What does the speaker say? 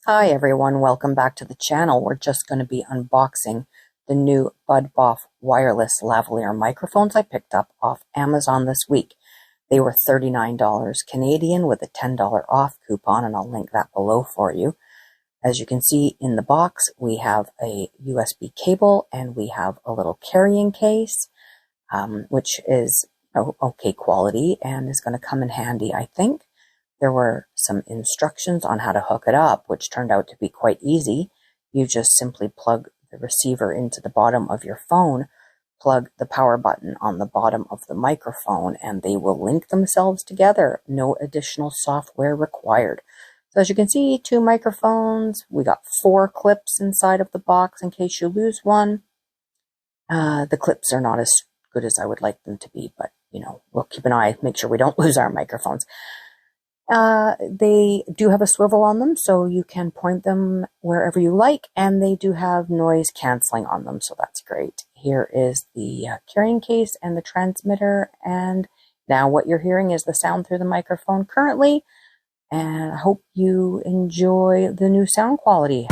Hi everyone, welcome back to the channel. We're just going to be unboxing the new Budbof wireless lavalier microphones I picked up off Amazon this week. They were $39 Canadian with a $10 off coupon, and I'll link that below for you. As you can see in the box, we have a USB cable and we have a little carrying case, which is okay quality and is going to come in handy, I think. There were some instructions on how to hook it up, which turned out to be quite easy. You just simply plug the receiver into the bottom of your phone, plug the power button on the bottom of the microphone, and they will link themselves together. No additional software required. So as you can see, 2 microphones. We got 4 clips inside of the box in case you lose one. The clips are not as good as I would like them to be, but we'll keep an eye, make sure we don't lose our microphones. They do have a swivel on them, so you can point them wherever you like, and they do have noise canceling on them, so that's great. Here is the carrying case and the transmitter, and now what you're hearing is the sound through the microphone currently, and I hope you enjoy the new sound quality.